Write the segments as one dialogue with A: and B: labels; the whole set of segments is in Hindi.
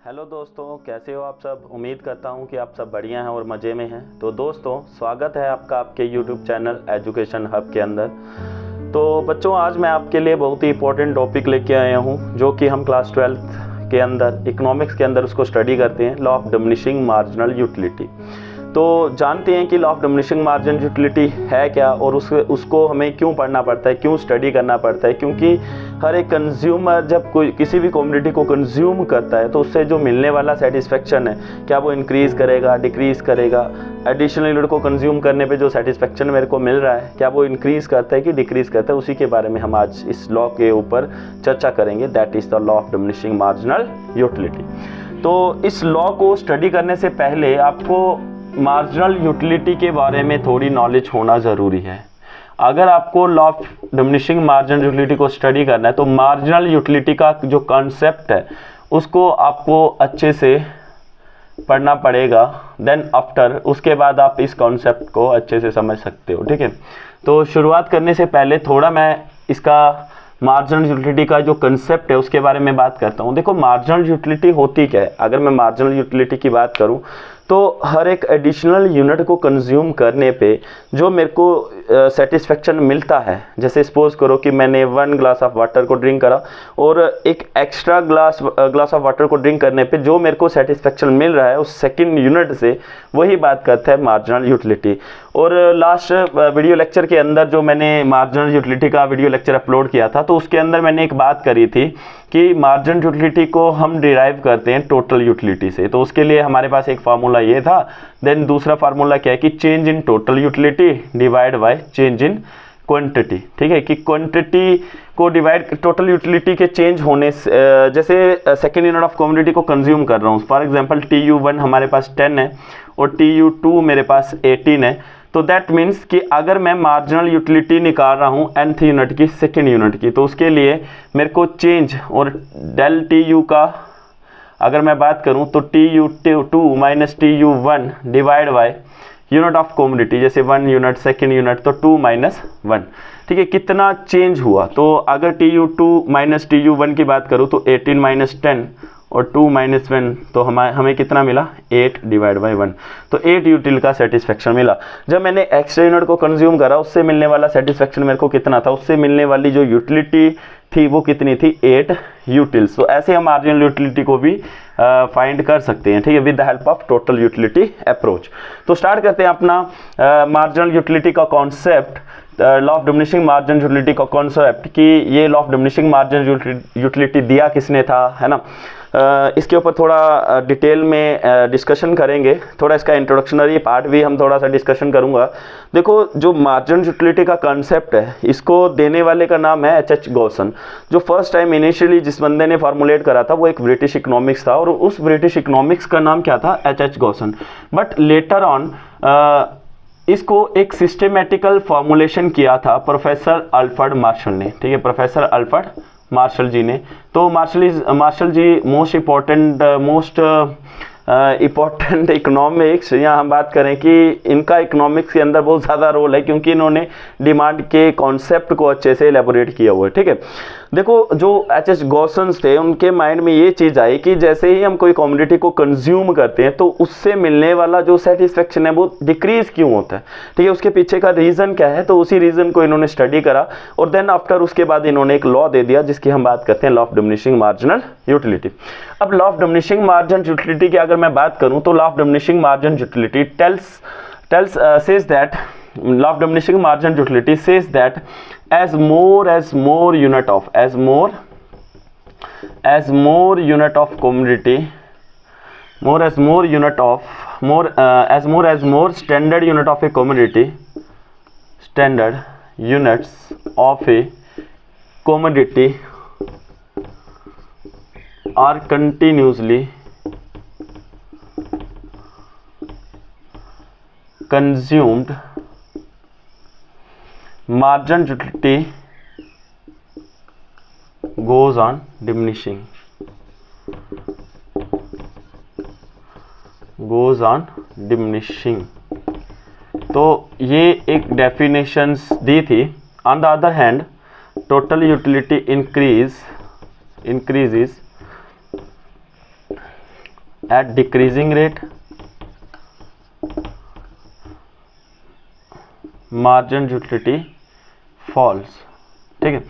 A: हेलो दोस्तों, कैसे हो आप सब। उम्मीद करता हूं कि आप सब बढ़िया हैं और मज़े में हैं। तो दोस्तों, स्वागत है आपका आपके यूट्यूब चैनल एजुकेशन हब के अंदर। तो बच्चों, आज मैं आपके लिए बहुत ही इंपॉर्टेंट टॉपिक लेके आया हूं, जो कि हम क्लास 12th के अंदर इकोनॉमिक्स के अंदर उसको स्टडी करते हैं, law of diminishing marginal utility. तो जानते हैं कि law of diminishing marginal utility है क्या और उसको हमें क्यों पढ़ना पड़ता है, क्यों स्टडी करना पड़ता है। क्योंकि हर एक कंज्यूमर जब कोई किसी भी कमोडिटी को कंज्यूम करता है तो उससे जो मिलने वाला सेटिस्फेक्शन है, क्या वो इंक्रीज़ करेगा, डिक्रीज़ करेगा। एडिशनल यूनिट को कंज्यूम करने पे जो सेटिस्फेक्शन मेरे को मिल रहा है, क्या वो इंक्रीज़ करता है कि डिक्रीज़ करता है, उसी के बारे में हम आज इस लॉ के ऊपर चर्चा करेंगे। That is the law of diminishing marginal utility. तो इस लॉ को स्टडी करने से पहले आपको मार्जिनल यूटिलिटी के बारे में थोड़ी नॉलेज होना ज़रूरी है। अगर आपको law of diminishing marginal utility को स्टडी करना है तो मार्जिनल यूटिलिटी का जो कॉन्सेप्ट है उसको आपको अच्छे से पढ़ना पड़ेगा। देन आफ्टर उसके बाद आप इस कॉन्सेप्ट को अच्छे से समझ सकते हो। ठीक है, तो शुरुआत करने से पहले थोड़ा मैं इसका मार्जिनल यूटिलिटी का जो कंसेप्ट है उसके बारे में बात करता हूँ। देखो, मार्जिनल यूटिलिटी होती क्या है। अगर मैं मार्जिनल यूटिलिटी की बात करूँ तो हर एक एडिशनल यूनिट को कंज्यूम करने पे जो मेरे को सेटिस्फेक्शन मिलता है, जैसे सपोज करो कि मैंने 1 ग्लास ऑफ वाटर को ड्रिंक करा और एक एक्स्ट्रा ग्लास ऑफ वाटर को ड्रिंक करने पे जो मेरे को सेटिस्फेक्शन मिल रहा है उस सेकंड यूनिट से, वही बात करता है मार्जिनल यूटिलिटी। और लास्ट वीडियो लेक्चर के अंदर जो मैंने मार्जिनल यूटिलिटी का वीडियो लेक्चर अपलोड किया था तो उसके अंदर मैंने एक बात करी थी कि मार्जिनल यूटिलिटी को हम डिराइव करते हैं टोटल यूटिलिटी से। तो उसके लिए हमारे पास एक फार्मूला ये था। देन दूसरा फार्मूला क्या है कि change in total utility divide by change in quantity. ठीक है, कि क्वांटिटी को डिवाइड टोटल यूटिलिटी के चेंज होने से, जैसे सेकेंड यूनिट ऑफ कमोडिटी को कंज्यूम कर रहा हूँ, फॉर एग्जांपल TU1 हमारे पास 10 है और TU2 मेरे पास 18 है। तो दैट मीन्स कि अगर मैं मार्जिनल यूटिलिटी निकाल रहा हूँ nth यूनिट की, सेकेंड यूनिट की, तो उसके लिए मेरे को चेंज और डेल TU का अगर मैं बात करूं तो TU2 minus TU1 divide by unit of commodity, जैसे 1 यूनिट सेकेंड यूनिट तो 2 माइनस 1। ठीक है, कितना चेंज हुआ। तो अगर TU2 माइनस TU1 की बात करूं तो 18 माइनस 10 और 2 माइनस 1, तो हमें कितना मिला 8 डिवाइड बाई 1। तो 8 यूटिल का सेटिस्फेक्शन मिला। जब मैंने एक्स्ट्रा यूनिट को कंज्यूम करा उससे मिलने वाला सेटिस्फेक्शन मेरे को कितना था, उससे मिलने वाली जो यूटिलिटी थी वो कितनी थी 8 यूटिल्स। तो ऐसे हम मार्जिनल यूटिलिटी को भी फाइंड कर सकते हैं। ठीक है, with the help of total utility approach. तो स्टार्ट करते हैं अपना मार्जिनल यूटिलिटी का concept, law of diminishing marginal utility का कॉन्सेप्ट, कि ये law of diminishing marginal utility दिया किसने था, है ना। इसके ऊपर थोड़ा डिटेल में डिस्कशन करेंगे। थोड़ा इसका इंट्रोडक्शनरी पार्ट भी हम थोड़ा सा डिस्कशन करूंगा। देखो, जो मार्जिनल यूटिलिटी का कंसेप्ट है इसको देने वाले का नाम है H.H. गॉसन। जो फर्स्ट टाइम इनिशियली जिस बंदे ने फार्मूलेट करा था वो एक ब्रिटिश इकोनॉमिक्स था और उस ब्रिटिश इकोनॉमिक्स का नाम क्या था, H.H. Gaussian. But later on इसको एक सिस्टेमेटिकल फॉर्मुलेशन किया था प्रोफेसर अल्फ्रेड मार्शल ने। ठीक है, प्रोफेसर अल्फ्रेड मार्शल जी ने। तो मार्शल जी मोस्ट इम्पोर्टेंट इकोनॉमिक्स, यहाँ हम बात करें कि इनका इकोनॉमिक्स के अंदर बहुत ज़्यादा रोल है क्योंकि इन्होंने डिमांड के कॉन्सेप्ट को अच्छे से एलेबोरेट किया हुआ है। ठीक है, देखो, जो H.H. गॉसन्स थे उनके माइंड में ये चीज़ आई कि जैसे ही हम कोई कमोडिटी को कंज्यूम करते हैं तो उससे मिलने वाला जो सेटिस्फेक्शन है वो डिक्रीज क्यों होता है। ठीक है, उसके पीछे का रीज़न क्या है। तो उसी रीज़न को इन्होंने स्टडी करा और देन आफ्टर उसके बाद इन्होंने एक लॉ दे दिया जिसकी हम बात करते हैं law of diminishing marginal utility. अब law of diminishing marginal utility की अगर मैं बात करूं तो law of diminishing marginal utility says that law of diminishing marginal utility says that as more unit of commodity, standard unit of a commodity, standard units of a commodity are continuously consumed, marginal utility goes on diminishing, तो ये एक डेफिनेशंस दी थी। On the other hand total utility increases at decreasing rate margin utility falls. ठीक है,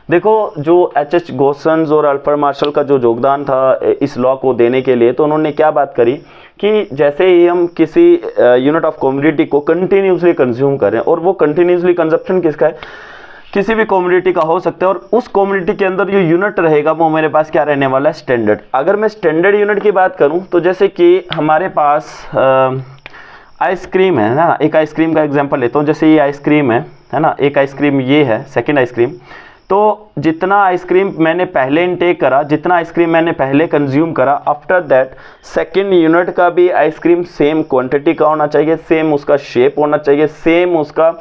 A: देखो जो एच गोसन्स और अल्फ्रेड मार्शल का जो योगदान था इस लॉ को देने के लिए, तो उन्होंने क्या बात करी कि जैसे ही हम किसी यूनिट ऑफ कमोडिटी को कंटिन्यूसली कंज्यूम करें, और वो कंटिन्यूसली कंजप्शन किसका है, किसी भी कमोडिटी का हो सकता है, और उस कमोडिटी के अंदर जो यूनिट रहेगा वो मेरे पास क्या रहने वाला है, स्टैंडर्ड। अगर मैं स्टैंडर्ड यूनिट की बात करूं तो जैसे कि हमारे पास आइसक्रीम है ना, एक आइसक्रीम का एग्जांपल लेता हूं, जैसे ये आइसक्रीम है ना, एक आइसक्रीम ये है, सेकंड आइसक्रीम। तो जितना आइसक्रीम मैंने पहले इनटेक करा, जितना आइसक्रीम मैंने पहले कंज्यूम करा, आफ्टर दैट सेकंड यूनिट का भी आइसक्रीम सेम क्वांटिटी का होना चाहिए, सेम उसका शेप होना चाहिए, सेम उसका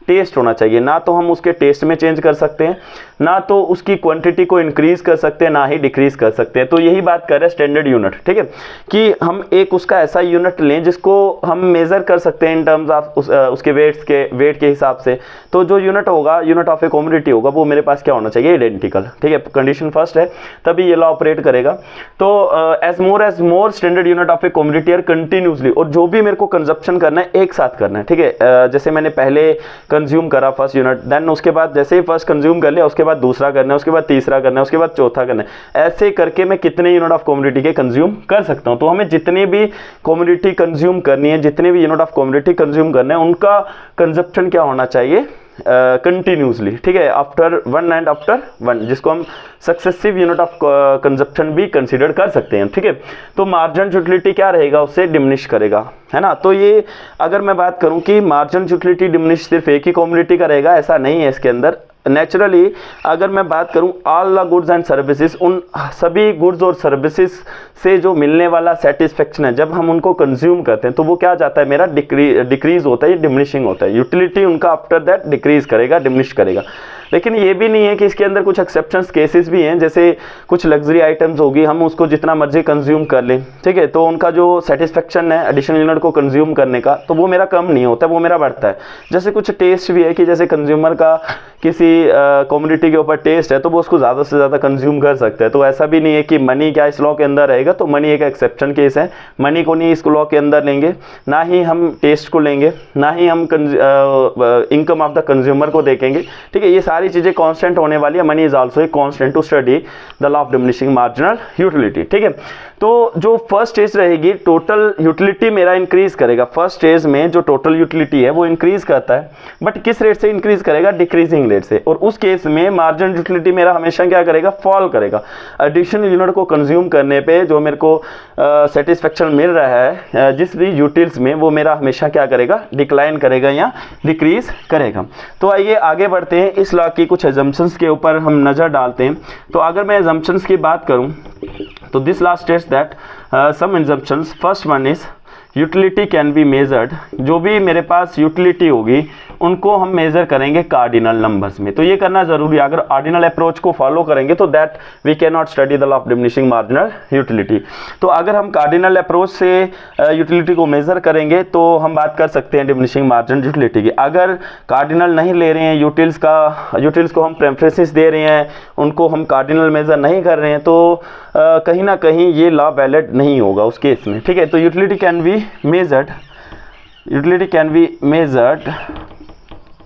A: टेस्ट होना चाहिए। ना तो हम उसके टेस्ट में चेंज कर सकते हैं, ना तो उसकी क्वांटिटी को इंक्रीज कर सकते हैं, ना ही डिक्रीज कर सकते हैं। तो यही बात कर रहे हैं स्टैंडर्ड यूनिट। ठीक है, कि हम एक उसका ऐसा यूनिट लें जिसको हम मेजर कर सकते हैं इन टर्म्स ऑफ उसके वेट के हिसाब से। तो जो यूनिट होगा, यूनिट ऑफ ए कमोडिटी होगा, वो मेरे पास क्या होना चाहिए, आइडेंटिकल। ठीक है, कंडीशन फर्स्ट है, तभी ये लॉ ऑपरेट करेगा। तो as more standard unit of a commodity are continuously, और जो भी मेरे को कंजप्शन करना है एक साथ करना है। ठीक है, जैसे मैंने पहले कंज्यूम करा फर्स्ट यूनिट, देन उसके बाद जैसे ही फर्स्ट कंज्यूम कर लिया, उसके बाद दूसरा करना है, उसके बाद तीसरा करना है, उसके बाद चौथा करना है। ऐसे करके मैं कितने यूनिट ऑफ कमोडिटी के कंज्यूम कर सकता हूं। तो हमें जितनी भी कमोडिटी कंज्यूम करनी है, जितने भी यूनिट ऑफ कमोडिटी कंज्यूम करना है, उनका कंजप्शन क्या होना चाहिए, कंटिन्यूसली। ठीक है, after one and after one, जिसको हम सक्सेसिव यूनिट ऑफ कंजप्शन भी कंसीडर कर सकते हैं। ठीक है, तो मार्जिन यूटिलिटी क्या रहेगा, उससे डिमिनिश करेगा, है ना। तो ये अगर मैं बात करूं कि मार्जिन यूटिलिटी डिमिनिश सिर्फ एक ही कमोडिटी का रहेगा, ऐसा नहीं है इसके अंदर। नेचुरली अगर मैं बात करूं all the goods and services, उन सभी गुड्स और सर्विसेज से जो मिलने वाला सेटिस्फेक्शन है, जब हम उनको कंज्यूम करते हैं तो वो क्या जाता है, मेरा डिक्रीज होता है, डिमिनिशिंग होता है। यूटिलिटी उनका आफ्टर दैट डिक्रीज करेगा, डिमिनिश करेगा। लेकिन ये भी नहीं है कि इसके अंदर कुछ एक्सेप्शंस केसेस भी हैं, जैसे कुछ लग्जरी आइटम्स होगी, हम उसको जितना मर्जी कंज्यूम कर लें। ठीक है, तो उनका जो सेटिस्फेक्शन है एडिशनल यूनिट को कंज्यूम करने का, तो वो मेरा कम नहीं होता, वो मेरा बढ़ता है। जैसे कुछ टेस्ट भी है कि जैसे कंज्यूमर का किसी कमोडिटी के ऊपर टेस्ट है, तो वो उसको ज़्यादा से ज़्यादा कंज्यूम कर सकते हैं। तो ऐसा भी नहीं है कि मनी क्या इस लॉ के अंदर रहेगा, तो मनी एक एक्सेप्शन केस है। मनी को नहीं इस लॉ के अंदर लेंगे, ना ही हम टेस्ट को लेंगे, ना ही हम इनकम ऑफ द कंज्यूमर को देखेंगे। ठीक है, ये सारी चीज़ें कांस्टेंट होने वाली है। Money is also a constant to study the law of diminishing marginal utility. ठीक है, तो जो फर्स्ट स्टेज रहेगी, टोटल यूटिलिटी मेरा इंक्रीज करेगा। फर्स्ट स्टेज में जो टोटल यूटिलिटी है वो इंक्रीज करता है, बट किस रेट से इंक्रीज करेगा, डिक्रीजिंग रेट से। और उस केस में मार्जिन यूटिलिटी मेरा हमेशा क्या करेगा, फॉल करेगा। एडिशनल यूनिट को कंज्यूम करने पे जो मेरे को सेटिस्फेक्शन मिल रहा है जिस भी यूटिल्स में, वो मेरा हमेशा क्या करेगा, डिक्लाइन करेगा या डिक्रीज करेगा। तो आइए आगे बढ़ते हैं, इस लॉ की कुछ एजम्पशंस के ऊपर हम नज़र डालते हैं। तो अगर मैं एजम्पशंस की बात करूं तो this law states that some assumptions, first one is utility can be measured. जो भी मेरे पास यूटिलिटी होगी उनको हम मेजर करेंगे कार्डिनल नंबर्स में। तो ये करना जरूरी है। अगर ऑर्डिनल अप्रोच को फॉलो करेंगे तो that we can not study the law of diminishing marginal utility. तो अगर हम कार्डिनल अप्रोच से यूटिलिटी को मेजर करेंगे तो हम बात कर सकते हैं डिमिनिशिंग मार्जिनल यूटिलिटी की। अगर कार्डिनल नहीं ले रहे हैं, यूटिल्स को हम प्रेफरेंसेस दे रहे हैं, उनको हम कार्डिनल मेजर नहीं कर रहे हैं, तो कहीं ना कहीं ये लॉ वैलिड नहीं होगा उस केस में। ठीक है, तो utility can be measured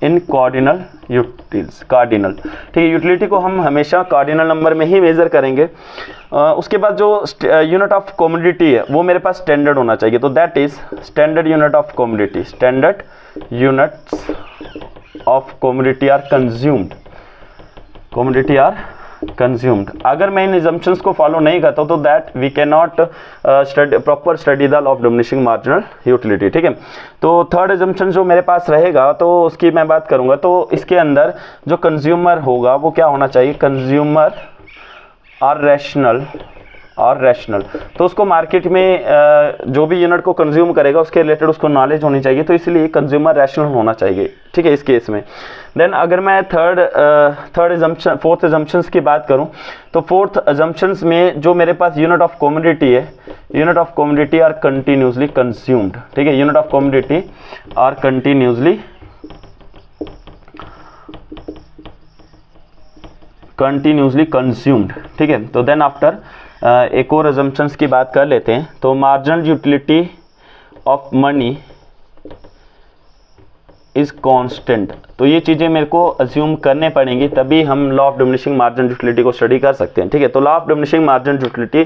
A: in cardinal utils, cardinal. ठीक है, यूटिलिटी को हम हमेशा कार्डिनल नंबर में ही मेजर करेंगे। उसके बाद जो यूनिट ऑफ कमोडिटी है वो मेरे पास स्टैंडर्ड होना चाहिए। तो that is standard unit of commodity, standard units of commodity are consumed, commodity are consumed. अगर मैं इन एजम्पशंस को फॉलो नहीं करता हूं तो that we can not proper study the law of diminishing marginal utility. ठीक है, तो थर्ड एजम्पशन जो मेरे पास रहेगा तो उसकी मैं बात करूंगा। तो इसके अंदर जो कंज्यूमर होगा वो क्या होना चाहिए, कंज्यूमर आर रैशनल, और रैशनल। तो उसको मार्केट में जो भी यूनिट को कंज्यूम करेगा उसके रिलेटेड उसको नॉलेज होनी चाहिए, तो इसलिए कंज्यूमर रैशनल होना चाहिए। ठीक है, इस केस में। देन अगर मैं फोर्थ एजम्पशंस की बात करूं तो फोर्थ एजम्पशंस में जो मेरे पास यूनिट ऑफ कमोडिटी है, unit of commodity are continuously consumed. ठीक है, unit of commodity are continuously consumed. ठीक है, तो देन आफ्टर एक और अजम्पशंस की बात कर लेते हैं। तो marginal utility of money is constant, तो ये चीज़ें मेरे को अज्यूम करने पड़ेंगी, तभी हम law of diminishing marginal utility को स्टडी कर सकते हैं। ठीक है, तो law of diminishing marginal utility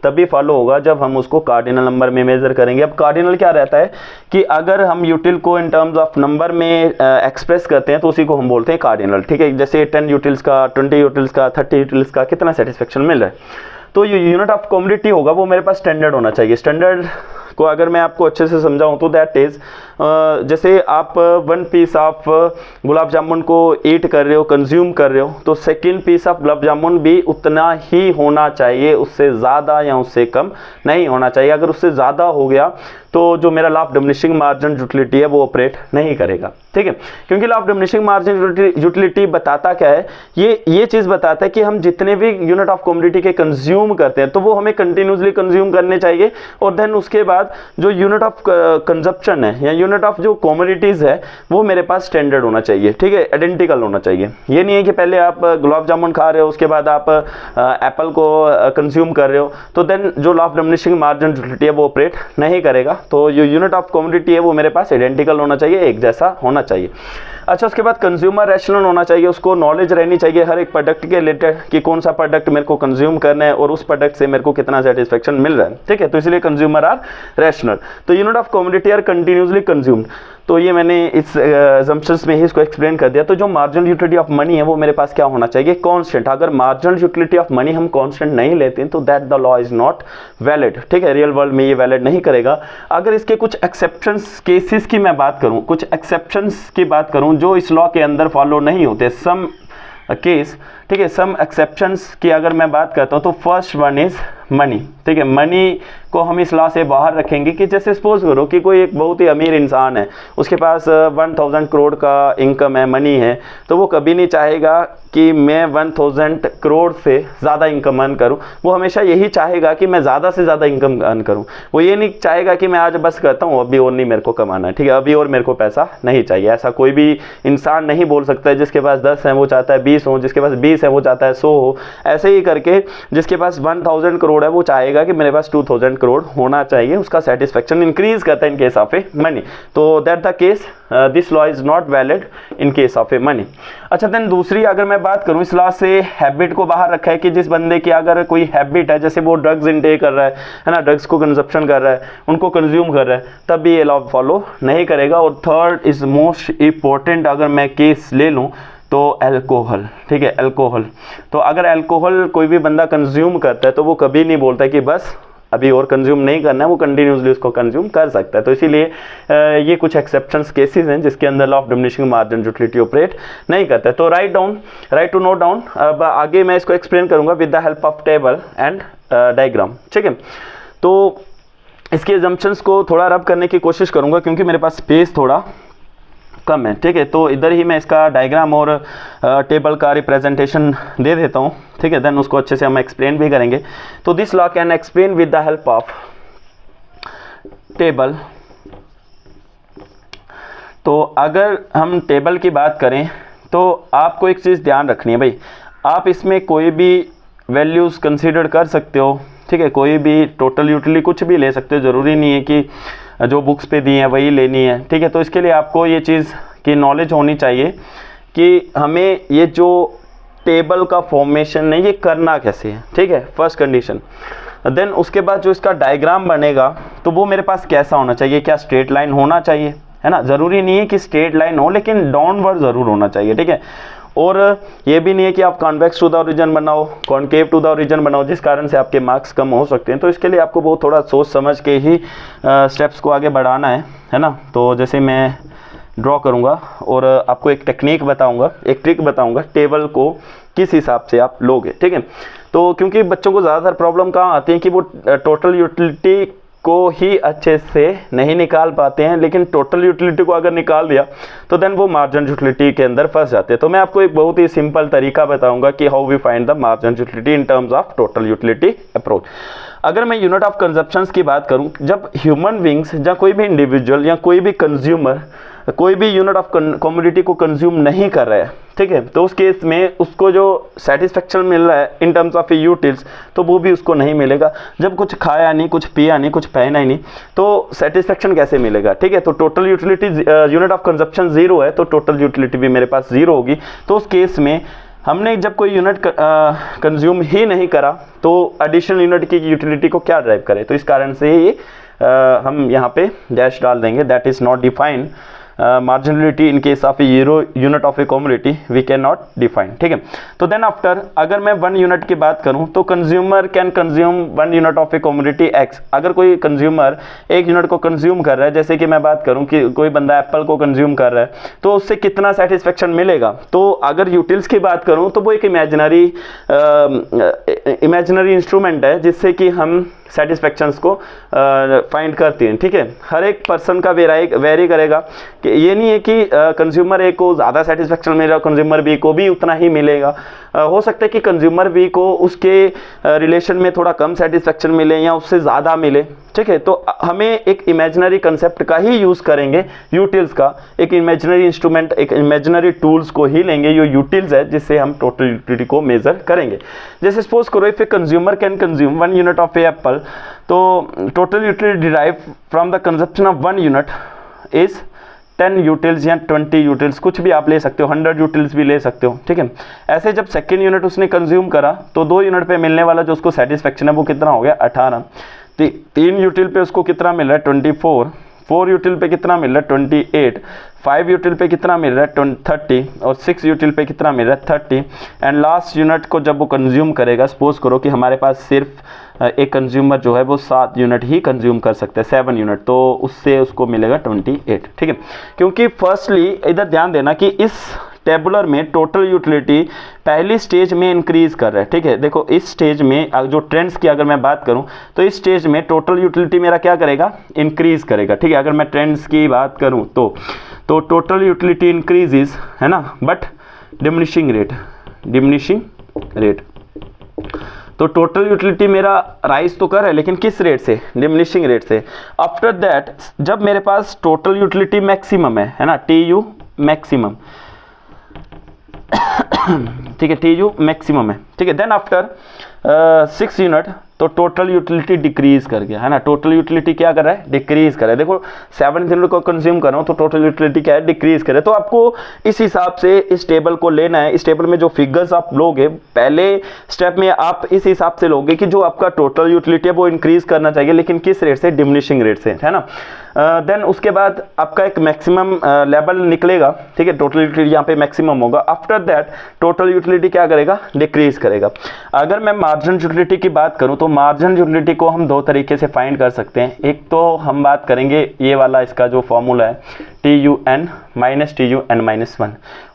A: तभी फॉलो होगा जब हम उसको कार्डिनल नंबर में मेजर करेंगे। अब कार्डिनल क्या रहता है कि अगर हम यूटिल को इन टर्म्स ऑफ नंबर में एक्सप्रेस करते हैं तो उसी को हम बोलते हैं कार्डिनल। ठीक है, जैसे 10 यूटिल्स का, 20 यूटिल्स का, 30 यूटिल्स का कितना सेटिस्फेक्शन मिल रहा है। तो ये यूनिट ऑफ कमोडिटी होगा वो मेरे पास स्टैंडर्ड होना चाहिए। स्टैंडर्ड को अगर मैं आपको अच्छे से समझाऊं तो दैट इज जैसे आप 1 पीस ऑफ गुलाब जामुन को ईट कर रहे हो, कंज्यूम कर रहे हो, तो second piece of gulab jamun भी उतना ही होना चाहिए, उससे ज़्यादा या उससे कम नहीं होना चाहिए। अगर उससे ज़्यादा हो गया तो जो मेरा law of diminishing marginal utility है वो ऑपरेट नहीं करेगा। ठीक है, क्योंकि law of diminishing marginal utility बताता क्या है, ये चीज़ बताता है कि हम जितने भी यूनिट ऑफ कमोडिटी के कंज्यूम करते हैं तो वो हमें कंटिन्यूसली कंज्यूम करने चाहिए, और देन उसके बाद जो यूनिट ऑफ कंजप्शन है या यूनिट ऑफ जो कमोडिटीज़ है वो मेरे पास स्टैंडर्ड होना चाहिए। ठीक है, आइडेंटिकल होना चाहिए। ये नहीं है कि पहले आप गुलाब जामुन खा रहे हो उसके बाद आप एप्पल को कंज्यूम कर रहे हो, तो देन जो law of diminishing marginal utility है वो ऑपरेट नहीं करेगा। तो जो यूनिट ऑफ कमोडिटी है वो मेरे पास आइडेंटिकल होना चाहिए, एक जैसा होना चाहिए। अच्छा, उसके बाद कंज्यूमर रैशनल होना चाहिए, उसको नॉलेज रहनी चाहिए हर एक प्रोडक्ट के रिलेटेड कि कौन सा प्रोडक्ट मेरे को कंज्यूम करना है और उस प्रोडक्ट से मेरे को कितना सेटिस्फेक्शन मिल रहा है। ठीक है, तो इसलिए कंज्यूमर आर रैशनल। तो unit of commodity are continuously consumed, तो ये मैंने इस assumptions में ही इसको एक्सप्लेन कर दिया। तो जो मार्जिनल यूटिलिटी ऑफ मनी है वो मेरे पास क्या होना चाहिए, कांस्टेंट। अगर मार्जिनल यूटिलिटी ऑफ मनी हम कांस्टेंट नहीं लेते हैं तो that the law is not valid. ठीक है, रियल वर्ल्ड में ये वैलिड नहीं करेगा। अगर इसके कुछ एक्सेप्शंस केसेस की मैं बात करूं, कुछ एक्सेप्शंस की बात करूं जो इस लॉ के अंदर फॉलो नहीं होते, सम केस, ठीक है, सम एक्सेप्शंस की अगर मैं बात करता हूं तो फर्स्ट वन इज मनी। ठीक है, मनी को हम इस लॉ से बाहर रखेंगे कि जैसे सपोज करो कि कोई एक बहुत ही अमीर इंसान है, उसके पास 1000 करोड़ का इनकम है, मनी है, तो वो कभी नहीं चाहेगा कि मैं 1000 करोड़ से ज़्यादा इनकम अर्न करूं। वो हमेशा यही चाहेगा कि मैं ज़्यादा से ज़्यादा इनकम अर्न करूं। वो ये नहीं चाहेगा कि मैं आज बस करता हूं, अभी और नहीं मेरे को कमाना है, ठीक है, अभी और मेरे को पैसा नहीं चाहिए। ऐसा कोई भी इंसान नहीं बोल सकता है। जिसके पास 10 है वो चाहता है 20 हो, जिसके पास 20 है वो चाहता है 100 हो। ऐसे ही करके जिसके पास 1000 करोड़ है वो चाहेगा कि मेरे पास 2000 करोड़ होना चाहिए। उसका सेटिस्फेक्शन इंक्रीज करता है in case of a money. तो that the case this law is not valid in case of a money. अच्छा, देन दूसरी अगर मैं बात करूं, इस लॉ से हैबिट को बाहर रखा है कि जिस बंदे की अगर कोई हैबिट है, जैसे वो ड्रग्स इनटेक कर रहा है ना, ड्रग्स को कंजप्शन कर रहा है, उनको कंज्यूम कर रहा है, तब भी ये लॉ फॉलो नहीं करेगा। और थर्ड इज मोस्ट इंपॉर्टेंट अगर मैं केस ले लूँ तो अल्कोहल। ठीक है, अल्कोहल। तो अगर अल्कोहल कोई भी बंदा कंज्यूम करता है तो वो कभी नहीं बोलता है कि बस अभी और कंज्यूम नहीं करना है, वो कंटिन्यूसली उसको कंज्यूम कर सकता है। तो इसीलिए ये कुछ एक्सेप्शंस केसेस हैं जिसके अंदर law of diminishing marginal utility operate नहीं करता है। तो राइट टू नोट डाउन। अब आगे मैं इसको एक्सप्लेन करूंगा with the help of table and diagram. ठीक है, तो इसके assumptions को थोड़ा रब करने की कोशिश करूंगा क्योंकि मेरे पास स्पेस थोड़ा कम है। ठीक है, तो इधर ही मैं इसका डायग्राम और टेबल का रिप्रेजेंटेशन दे देता हूँ। ठीक है, देन उसको अच्छे से हम एक्सप्लेन भी करेंगे। तो this law can explain with the help of table. तो अगर हम टेबल की बात करें तो आपको एक चीज़ ध्यान रखनी है भाई, आप इसमें कोई भी वैल्यूज़ कंसीडर कर सकते हो। ठीक है, कोई भी टोटल यूटिलिटी कुछ भी ले सकते हो, ज़रूरी नहीं है कि जो बुक्स पे दी है वही लेनी है। ठीक है, तो इसके लिए आपको ये चीज़ की नॉलेज होनी चाहिए कि हमें ये जो टेबल का फॉर्मेशन है ये करना कैसे है। ठीक है, फर्स्ट कंडीशन। देन उसके बाद जो इसका डायग्राम बनेगा तो वो मेरे पास कैसा होना चाहिए, क्या स्ट्रेट लाइन होना चाहिए, है ना। ज़रूरी नहीं है कि स्ट्रेट लाइन हो, लेकिन डाउनवर्ड ज़रूर होना चाहिए। ठीक है, और ये भी नहीं है कि आप कॉन्वेक्स टू द ओरिजिन बनाओ, कॉन्केव टू द ओरिजिन बनाओ, जिस कारण से आपके मार्क्स कम हो सकते हैं। तो इसके लिए आपको बहुत थोड़ा सोच समझ के ही स्टेप्स को आगे बढ़ाना है ना। तो जैसे मैं ड्रॉ करूँगा और आपको एक टेक्निक बताऊँगा, एक ट्रिक बताऊँगा, टेबल को किस हिसाब से आप लोगे। ठीक है, तो क्योंकि बच्चों को ज़्यादातर प्रॉब्लम कहाँ आती है कि वो टोटल यूटिलिटी को ही अच्छे से नहीं निकाल पाते हैं, लेकिन टोटल यूटिलिटी को अगर निकाल दिया तो देन वो मार्जिनल यूटिलिटी के अंदर फंस जाते हैं। तो मैं आपको एक बहुत ही सिंपल तरीका बताऊंगा कि how we find the marginal utility in terms of total utility approach. अगर मैं यूनिट ऑफ कंजप्शंस की बात करूं, जब ह्यूमन बींग्स या कोई भी इंडिविजुअल या कोई भी कंज्यूमर कोई भी यूनिट ऑफ कमोडिटी को कंज्यूम नहीं कर रहा है, ठीक है, तो उस केस में उसको जो सेटिस्फेक्शन मिल रहा है इन टर्म्स ऑफ यूटिल्स, तो वो भी उसको नहीं मिलेगा। जब कुछ खाया नहीं, कुछ पिया नहीं, कुछ पहना ही नहीं, तो सेटिस्फेक्शन कैसे मिलेगा, ठीक है। तो total utility unit of consumption 0 है, तो टोटल यूटिलिटी भी मेरे पास 0 होगी। तो उस केस में हमने जब कोई यूनिट कंज्यूम ही नहीं करा तो एडिशनल यूनिट की यूटिलिटी को क्या ड्राइव करे, तो इस कारण से ये हम यहाँ पे डैश डाल देंगे, that is not defined marginality in case of unit of a commodity we can not define, ठीक है। तो देन आफ्टर अगर मैं 1 यूनिट की बात करूं तो consumer can consume 1 unit of a commodity x. अगर कोई कंज्यूमर 1 यूनिट को कंज्यूम कर रहा है, जैसे कि मैं बात करूं कि कोई बंदा एप्पल को कंज्यूम कर रहा है, तो उससे कितना सेटिस्फेक्शन मिलेगा। तो अगर यूटिल्स की बात करूं तो वो एक इमेजिनरी इंस्ट्रूमेंट है जिससे कि हम सेटिस्फेक्शंस को फाइंड करते हैं, ठीक है। हर एक पर्सन का वेरी करेगा कि ये नहीं है कि कंज्यूमर ए को ज़्यादा सेटिस्फेक्शन मिलेगा, कंज्यूमर बी को भी उतना ही मिलेगा। हो सकता है कि कंज्यूमर बी को उसके रिलेशन में थोड़ा कम सेटिस्फेक्शन मिले या उससे ज़्यादा मिले, ठीक है। तो हमें एक इमेजिनरी कंसेप्ट का ही यूज़ करेंगे, यूटिल्स का, एक इमेजिनरी इंस्ट्रूमेंट, एक इमेजिनरी टूल्स को ही लेंगे, ये यूटिल्स है जिससे हम टोटल यूटिलिटी को मेजर करेंगे। जैसे सपोज करो if a consumer can consume 1 unit of a apple, तो total utility derive from the consumption of 1 unit is 10 utils या 20 यूटिल्स, कुछ भी आप ले सकते हो, 100 यूटिल्स भी ले सकते हो, ठीक है। ऐसे जब सेकेंड यूनिट उसने कंज्यूम करा तो 2 यूनिट पे मिलने वाला जो उसको सेटिस्फेक्शन है वो कितना हो गया 18। 3 यूटिल पे उसको कितना मिल रहा है 24, 4 यूटिल पे कितना मिल रहा है 28, 5 यूटिल पे कितना मिल रहा है 30 और 6 यूटिल पे कितना मिल रहा है 30। एंड लास्ट यूनिट को जब वो कंज्यूम करेगा, सपोज करो कि हमारे पास सिर्फ एक कंज्यूमर जो है वो 7 यूनिट ही कंज्यूम कर सकता है, 7 यूनिट, तो उससे उसको मिलेगा 28, ठीक है। क्योंकि फर्स्टली इधर ध्यान देना कि इस टेबुलर में टोटल यूटिलिटी पहली स्टेज में इंक्रीज कर रहा है, ठीक है। देखो इस स्टेज में जो ट्रेंड्स की अगर मैं बात करूं तो इस स्टेज में टोटल यूटिलिटी मेरा क्या करेगा, इंक्रीज करेगा, ठीक है। अगर मैं ट्रेंड्स की बात करूं तो टोटल यूटिलिटी इंक्रीजेज, है ना, बट डिमिनिशिंग रेट। तो टोटल यूटिलिटी मेरा राइज तो कर है लेकिन किस रेट से, डिमिनिशिंग रेट से। आफ्टर दैट जब मेरे पास टोटल यूटिलिटी मैक्सिमम है ना, TU मैक्सिमम, ठीक है, TU मैक्सिमम है, ठीक है। देन आफ्टर 6 यूनिट तो टोटल यूटिलिटी डिक्रीज कर गया, है ना। टोटल यूटिलिटी क्या कर रहा है, डिक्रीज कर रहा है। देखो 7 यूनिट को कंज्यूम कर रहा हूँ तो टोटल यूटिलिटी क्या है, डिक्रीज कर रहा है। तो आपको इस हिसाब से इस टेबल को लेना है। इस टेबल में जो फिगर्स आप लोगे पहले स्टेप में आप इस हिसाब से लोगे कि जो आपका टोटल यूटिलिटी है वो इंक्रीज करना चाहिए, लेकिन किस रेट से, डिमिनिशिंग रेट से, है ना। देन उसके बाद आपका एक मैक्सिमम लेवल निकलेगा, ठीक है, टोटल यूटिलिटी यहाँ पे मैक्सिमम होगा। आफ्टर दैट टोटल यूटिलिटी क्या करेगा, डिक्रीज करेगा। अगर मैं मार्जिन यूटिलिटी की बात करूँ तो मार्जिन यूटिलिटी को हम 2 तरीके से फाइंड कर सकते हैं। एक तो हम बात करेंगे ये वाला, इसका जो फॉर्मूला है TUN माइनस TUN माइनस 1,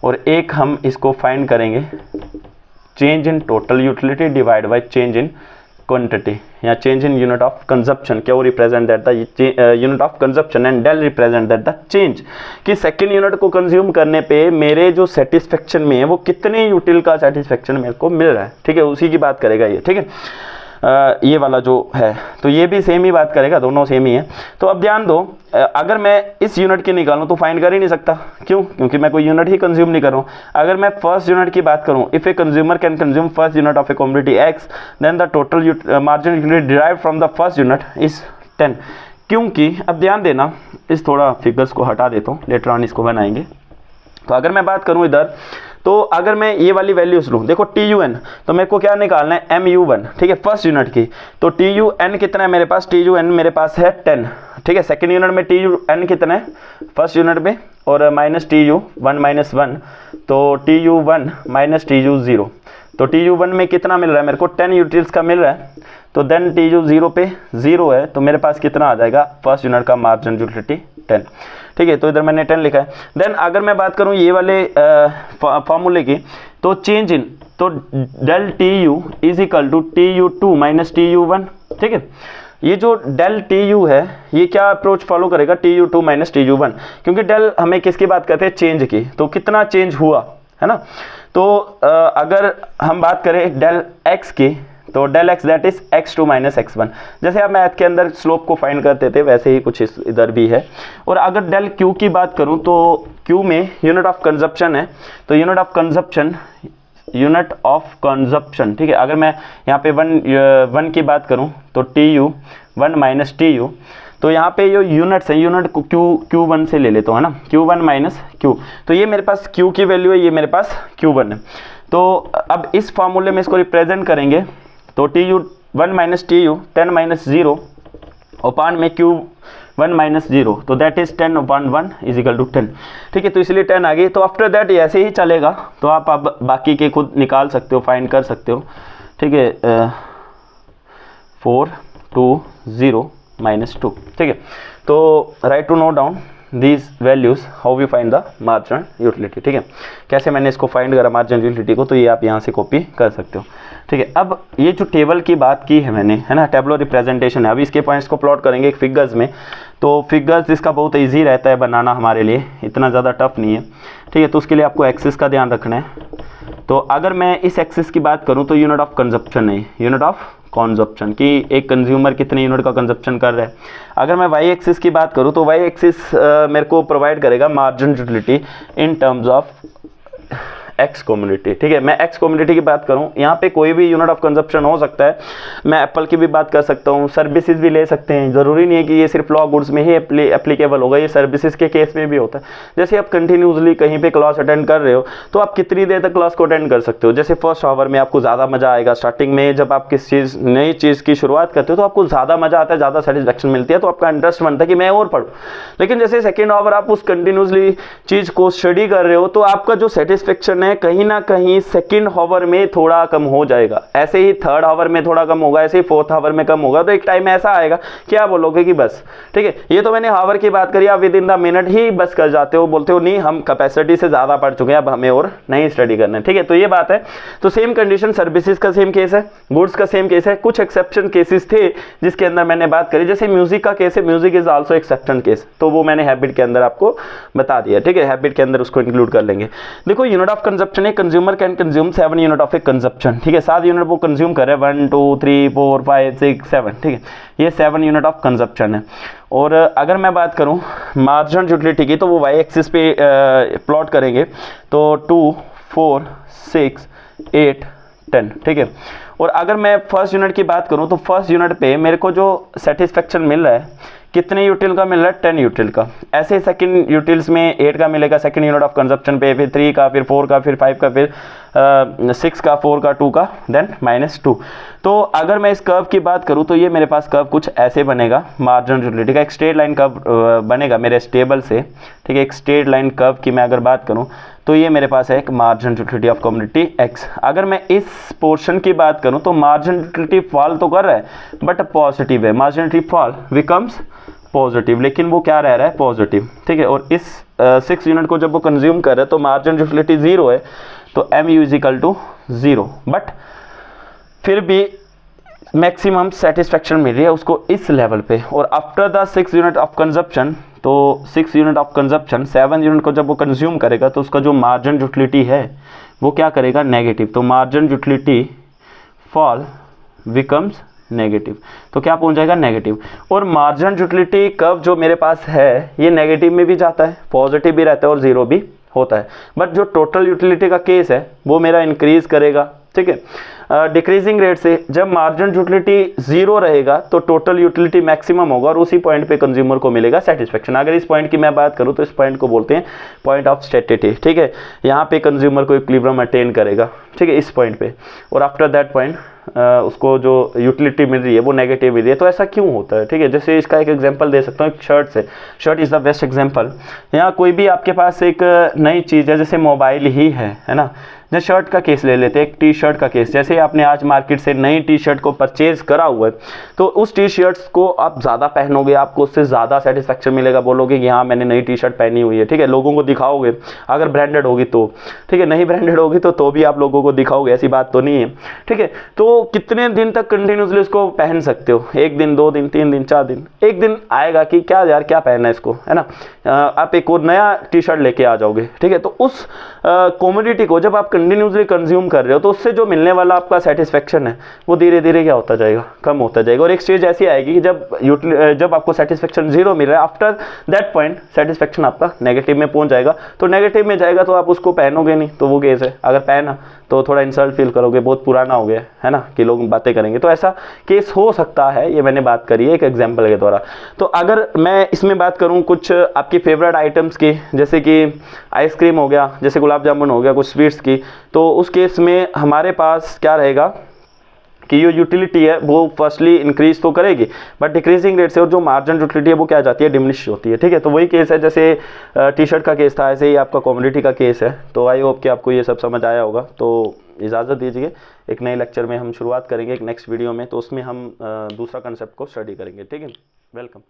A: और एक हम इसको फाइंड करेंगे change in total utility divide by change in quantity या change in unit of consumption. क्या वो represent that the unit of consumption and del represent that the change, कि सेकेंड यूनिट को कंज्यूम करने पे मेरे जो सेटिस्फेक्शन में है वो कितने यूटिल का सेटिस्फेक्शन मेरे को मिल रहा है, ठीक है, उसी की बात करेगा ये, ठीक है। ये वाला जो है तो ये भी सेम ही बात करेगा, दोनों सेम ही है। तो अब ध्यान दो, अगर मैं इस यूनिट की निकालूं तो फाइंड कर ही नहीं सकता, क्यों, क्योंकि मैं कोई यूनिट ही कंज्यूम नहीं कर रहा हूँ। अगर मैं फर्स्ट यूनिट की बात करूँ, if a consumer can consume first unit of a commodity X then the total margin utility derived from the first unit is 10। क्योंकि अब ध्यान देना, इस थोड़ा फिगर्स को हटा देता हूँ, लेटर ऑन इसको बनाएंगे। तो अगर मैं बात करूँ इधर, तो अगर मैं ये वाली वैल्यूज लूँ, देखो TUN, तो मेरे को क्या निकालना है, MU1, ठीक है, फर्स्ट यूनिट की। तो TUN कितना है मेरे पास, TUN मेरे पास है 10, ठीक है। सेकेंड यूनिट में TUN कितना है फर्स्ट यूनिट में, और माइनस TU1 माइनस 1, तो TU1 माइनस TU0। तो TU1 में कितना मिल रहा है मेरे को, 10 यूटिल्स का मिल रहा है। तो देन TU0 पे 0 है, तो मेरे पास कितना आ जाएगा, फर्स्ट यूनिट का मार्जिन यूटिलिटी 10, ठीक है। तो इधर मैंने 10 लिखा है। देन अगर मैं बात करूं ये वाले फॉर्मूले की, तो चेंज इन, तो del TU is equal to TU2 minus TU1, ठीक है। ये जो डेल TU है ये क्या अप्रोच फॉलो करेगा, TU2 माइनस TU1, क्योंकि डेल हमें किसकी बात करते हैं, चेंज की, तो कितना चेंज हुआ, है ना। तो अगर हम बात करें डेल X की, तो del X that is x2 minus x1। जैसे आप मैथ के अंदर स्लोप को फाइंड करते थे वैसे ही कुछ इधर भी है। और अगर डेल क्यू की बात करूं तो क्यू में यूनिट ऑफ कंजप्शन है, तो यूनिट ऑफ कंजप्शन, ठीक है। अगर मैं यहाँ पे वन की बात करूं तो TU 1 माइनस TU, तो यहाँ पे जो यूनिट्स हैं, यूनिट को Q1 से ले लेता हूँ, है ना, Q1 माइनस Q, तो ये मेरे पास Q की वैल्यू है, ये मेरे पास Q1 है। तो अब इस फॉर्मूले में इसको रिप्रेजेंट करेंगे तो TU 1 माइनस TU 10 माइनस 0 ओपान में Q1 माइनस 0, तो दैट इज 10 ओपान 1 इज इक्वल टू 10, ठीक है। तो इसलिए 10 आ गई। तो आफ्टर दैट ऐसे ही चलेगा, तो आप अब बाकी के खुद निकाल सकते हो, फाइंड कर सकते हो, ठीक है। 4 2 0 माइनस 2, ठीक है। तो write to note down these values how we find the marginal utility, ठीक है। कैसे मैंने इसको फाइंड करा मार्जिनल यूटिलिटी को, तो ये आप यहाँ से कॉपी कर सकते हो, ठीक है। अब ये जो टेबल की बात की है मैंने, है ना, टेबलो रिप्रेजेंटेशन है। अभी इसके पॉइंट्स को प्लॉट करेंगे एक फिगर्स में, तो फिगर्स इसका बहुत ईजी रहता है बनाना, हमारे लिए इतना ज़्यादा टफ नहीं है, ठीक है। तो उसके लिए आपको एक्सिस का ध्यान रखना है। तो अगर मैं इस एक्सिस की बात करूँ तो यूनिट ऑफ कंजप्शन है, यूनिट ऑफ कंजप्शन कि एक कंज्यूमर कितने यूनिट का कंजप्शन कर रहा है। अगर मैं वाई एक्सिस की बात करूं तो वाई एक्सिस मेरे को प्रोवाइड करेगा marginal utility in terms of x community, ठीक है। मैं एक्स कम्युनिटी की बात करूं, यहाँ पे कोई भी यूनिट ऑफ कंजप्शन हो सकता है। मैं एप्पल की भी बात कर सकता हूँ, सर्विसेज भी ले सकते हैं, ज़रूरी नहीं है कि ये सिर्फ लॉ गुड्स में ही एप्लीकेबल होगा, ये सर्विसेज के केस में भी होता है। जैसे आप कंटिन्यूसली कहीं पे क्लास अटेंड कर रहे हो तो आप कितनी देर तक क्लास को अटेंड कर सकते हो। जैसे फर्स्ट आवर में आपको ज़्यादा मज़ा आएगा, स्टार्टिंग में जब आप किस चीज़ नई चीज़ की शुरुआत करते हो तो आपको ज़्यादा मज़ा आता है, ज़्यादा सेटिस्फैक्शन मिलती है, तो आपका इंटरेस्ट बनता है कि मैं और पढ़ूँ। लेकिन जैसे सेकेंड आवर आप उस कंटिन्यूसली चीज़ को स्टडी कर रहे हो तो आपका जो सेटिस्फेक्शन है कहीं ना कहीं सेकेंड हावर में थोड़ा कम हो जाएगा। ऐसे ही थर्ड हावर में थोड़ा कम होगा, ऐसे ही फोर्थ हावर में कम होगा। तो एक टाइम ऐसा आएगा कि आप बोलोगे कि बस, ठीक है। ये तो मैंने हावर की बात करी, आप विद इन द मिनट ही बस कर जाते हो, बोलते हो नहीं हम कैपेसिटी से ज़्यादा पढ़ चुके हैं, अब हमें और नहीं स्टडी करना है, ठीक है। तो ये बात है। तो सेम कंडीशन सर्विसेज का सेम केस है, गुड्स का सेम केस है। कुछ एक्सेप्शन केसेस थे जिसके अंदर मैंने बात करी, जैसे म्यूजिक का केस है, music is also exception case, तो वो मैंने हैबिट के अंदर आपको बता दिया, ठीक है। हैबिट के अंदर उसको इंक्लूड कर लेंगे। देखो यूनिट ऑफ कंजप्शन है, consumer can consume 7 unit of A consumption, ठीक है। 7 यूनिट वो कंज्यूम कर रहे हैं, 1 2 3 4 5 6 7, ठीक है। ये 7 यूनिट ऑफ कंजप्शन है। और अगर मैं बात करूं मार्जिनल यूटिलिटी की तो वो वाई एक्सिस पे प्लॉट करेंगे, तो 2 4 6 8 10, ठीक है। और अगर मैं फर्स्ट यूनिट की बात करूं तो फर्स्ट यूनिट पे मेरे को जो सेटिस्फेक्शन मिल रहा है कितने यूटिल का मिल रहा है, 10 यूटिल का। ऐसे सेकंड यूटिल्स में 8 का मिलेगा सेकंड यूनिट ऑफ कंजप्शन पे, फिर 3 का, फिर 4 का, फिर 5 का, फिर 6 का, 4 का, 2 का, देन -2। तो अगर मैं इस कर्व की बात करूं तो ये मेरे पास कर्व कुछ ऐसे बनेगा, मार्जिनल यूटिलिटी का एक स्ट्रेट लाइन कर्व बनेगा मेरे टेबल से, ठीक है। एक स्ट्रेट लाइन कर्व की मैं अगर बात करूं तो ये मेरे पास है एक marginal utility of community x. अगर मैं इस पोर्शन की बात करूं तो मार्जिनल यूटिलिटी फॉल तो कर रहा है बट पॉजिटिव है, marginal utility fall becomes positive, लेकिन वो क्या रह रहा है, पॉजिटिव, ठीक है। और इस 6 यूनिट को जब वो कंज्यूम कर रहा है तो मार्जिनल यूटिलिटी 0 है, तो MU is equal to 0, but फिर भी मैक्सिमम सेटिस्फेक्शन मिल रही है उसको इस लेवल पे। और after the 6 unit of consumption, तो 6 यूनिट ऑफ कंजप्शन 7 यूनिट को जब वो कंज्यूम करेगा तो उसका जो मार्जिनल यूटिलिटी है वो क्या करेगा, नेगेटिव। तो marginal utility fall becomes negative, तो क्या पहुंच जाएगा, नेगेटिव। और मार्जिनल यूटिलिटी कर्व जो मेरे पास है ये नेगेटिव में भी जाता है, पॉजिटिव भी रहता है और 0 भी होता है। बट जो टोटल यूटिलिटी का केस है वो मेरा इंक्रीज करेगा, ठीक है, डिक्रीजिंग रेट से। जब मार्जिनल यूटिलिटी 0 रहेगा तो टोटल यूटिलिटी मैक्सिमम होगा और उसी पॉइंट पे कंज्यूमर को मिलेगा सेटिस्फेक्शन। अगर इस पॉइंट की मैं बात करूं तो इस पॉइंट को बोलते हैं पॉइंट ऑफ स्टेटिटी, ठीक है। यहाँ पे कंज्यूमर को इक्विलिब्रियम अटेन करेगा, ठीक है, इस पॉइंट पे। और आफ्टर दैट पॉइंट उसको जो यूटिलिटी मिल रही है वो नेगेटिव मिल रही है। तो ऐसा क्यों होता है, ठीक है। जैसे इसका एक एग्जांपल दे सकता हूँ, एक शर्ट से। Shirt is the best example. यहाँ कोई भी आपके पास एक नई चीज़ है, जैसे मोबाइल ही है ना। जैसे शर्ट का केस ले लेते हैं, एक टी शर्ट का केस। जैसे आपने आज मार्केट से नई टी शर्ट को परचेज करा हुआ है तो उस टी शर्ट्स को आप ज़्यादा पहनोगे, आपको उससे ज़्यादा सेटिस्फेक्शन मिलेगा, बोलोगे कि हाँ मैंने नई टी शर्ट पहनी हुई है, ठीक है। लोगों को दिखाओगे, अगर ब्रांडेड होगी तो, ठीक है, नहीं ब्रांडेड होगी तो भी आप लोगों को दिखाओगे, ऐसी बात तो नहीं है, ठीक है। तो कितने दिन तक कंटिन्यूसली उसको पहन सकते हो, 1 दिन 2 दिन 3 दिन 4 दिन। एक दिन आएगा कि क्या यार क्या पहनना है इसको, है ना, आप एक और नया टी शर्ट लेके आ जाओगे, ठीक है। तो उस कमोडिटी को जब आप कंटिन्यूसली कंज्यूम कर रहे हो तो उससे जो मिलने वाला आपको आपका सेटिस्फेक्शन है वो धीरे धीरे क्या होता जाएगा, कम होता जाएगा। और एक स्टेज ऐसी आएगी कि जब आपको सेटिस्फेक्शन 0 मिल रहा है, आफ्टर दैट पॉइंट सेटिस्फेक्शन आपका नेगेटिव में पहुंच जाएगा। तो नेगेटिव में जाएगा तो आप उसको पहनोगे नहीं, तो वो केस है। अगर पहना तो थोड़ा इंसल्ट फील करोगे, बहुत पुराना हो गया है ना, कि लोग बातें करेंगे, तो ऐसा केस हो सकता है। ये मैंने बात करी है एक एग्जाम्पल के द्वारा। तो अगर मैं इसमें बात करूँ कुछ आपकी फेवरेट आइटम्स की, जैसे कि आइसक्रीम हो गया, जैसे गुलाब जामुन हो गया, कुछ स्वीट्स की, तो उस केस में हमारे पास क्या रहेगा कि ये यूटिलिटी है वो फर्स्टली इंक्रीज तो करेगी, बट डिक्रीजिंग रेट से, और जो मार्जिन यूटिलिटी है वो क्या जाती है, डिमिनिश होती है। ठीक है, तो वही केस है जैसे टी शर्ट का केस था, ऐसे ही आपका कमोडिटी का केस है। तो आई होप कि आपको ये सब समझ आया होगा। तो इजाज़त दीजिए, एक नए लेक्चर में हम शुरुआत करेंगे, एक नेक्स्ट वीडियो में, तो उसमें हम दूसरा कंसेप्ट को स्टडी करेंगे। ठीक है, वेलकम।